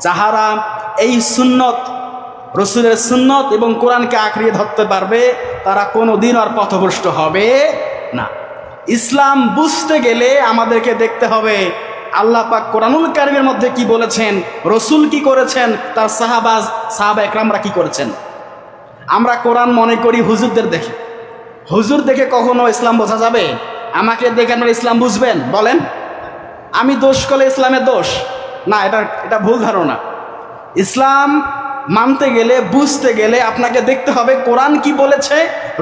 যাহারা এই সুন্নত, রসুলের সুন্নত এবং কোরআনকে আঁকড়িয়ে ধরতে পারবে তারা কোনোদিন আর পথভ্রষ্ট হবে না। ইসলাম বুঝতে গেলে আমাদেরকে দেখতে হবে আল্লাহ পাক কোরআনুল কারীমের মধ্যে কি বলেছেন, রসুল কি করেছেন, তার সাহাবা একরামরা কি করেছেন। আমরা কোরআন মনে করি হুজুরদের দেখে। হুজুর দেখে কখনো ইসলাম বোঝা যাবে? আমাকে দেখে আপনারা ইসলাম বুঝবেন? বলেন। আমি দোষ করলে ইসলামের দোষ না, এটা ভুল ধারণা। ইসলাম মানতে গেলে, বুঝতে গেলে আপনাকে দেখতে হবে কোরআন কি বলেছে,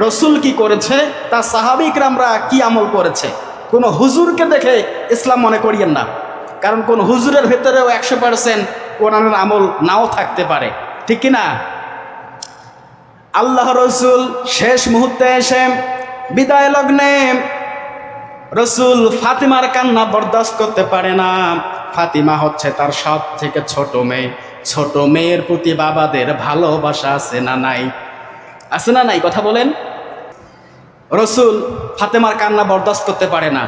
রসুল কি করেছে, তার সাহাবা ইকরামরা কি আমল করেছে। কোনো হুজুরকে দেখে ইসলাম মনে করিয়েন না, কারণ কোন হুজুরের ভেতরেও 100% কোরআনের আমল নাও থাকতে পারে, ঠিক কিনা? আল্লাহ রসুল শেষ মুহূর্তে এসে বিদায় লগ্নে রসুল ফাতিমার কান্না বরদাস্ত করতে পারে না। ফাতিমা হচ্ছে তার সব থেকে ছোট মেয়ে। ছোট মেয়ের প্রতি বাবাদের ভালোবাসা আছে না নাই? আছে না নাই? কথা বলেন। রসুল ফাতেমার কান্না বরদাস্ত করতে পারে না।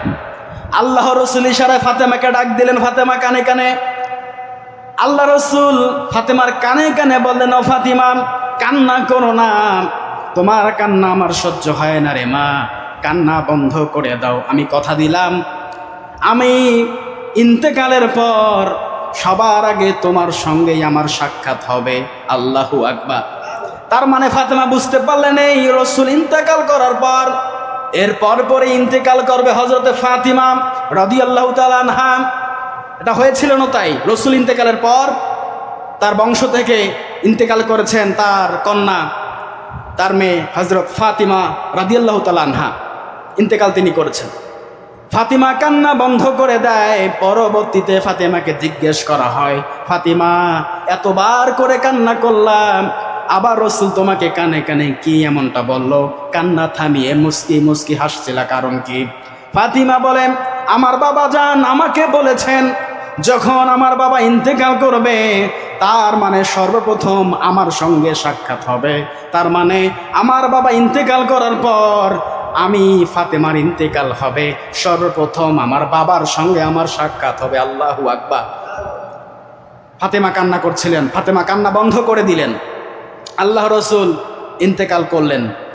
আল্লাহ রসুল ইশারায় ফাতেমাকে ডাক দিলেন, ফাতেমা কানে কানে। আল্লাহ রসুল ফাতেমার কানে কানে বললেন, ও ফাতিমা, কান্না করো না, তোমার কান্না আমার সহ্য হয় না রে মা, কান্না বন্ধ করে দাও। আমি কথা দিলাম, আমি ইন্তেকালের পর সবার আগে তোমার সঙ্গেই আমার সাক্ষাৎ হবে। আল্লাহু আকবার। তার মানে ফাতেমা বুঝতে পারলেন এই রসুল ইন্তেকাল করার পর এর পরে ইন্তেকাল করবে হযরতে ফাতিমা রাদিয়াল্লাহু তাআলা আনহা। এটা হয়েছিল না তাই? রসুল ইন্তেকালের পর তার বংশ থেকে ইন্তেকাল করেছেন তার কন্যা, তার মেয়ে হযরত ফাতিমা রাদিয়াল্লাহু তাআলা আনহা, ইন্তেকাল তিনি করেছেন। ফাতিমা কান্না বন্ধ করে দেয়। পরবর্তীতে ফাতিমাকে জিজ্ঞেস করা হয়, ফাতিমা এতবার করে কান্না করলাম, আবার রসুল তোমাকে কানে কানে কি এমনটা বলল? কান্না থামিয়ে মুস্কি মুস্কি হাসছিল, কারণ কি? ফাতিমা বলেন, আমার বাবা জান আমাকে বলেছেন যখন আমার বাবা ইন্তেকাল করবে তার মানে সর্বপ্রথম আমার সঙ্গে সাক্ষাৎ হবে। তার মানে আমার বাবা ইন্তেকাল করার পর আমি ফাতেমার ইন্তেকাল হবে, সর্বপ্রথম আমার বাবার সঙ্গে আমার সাক্ষাৎ হবে। আল্লাহু আকবার। ফাতেমা কান্না করছিলেন, ফাতেমা কান্না বন্ধ করে দিলেন। আল্লাহ রসুল ইন্তেকাল করলেন।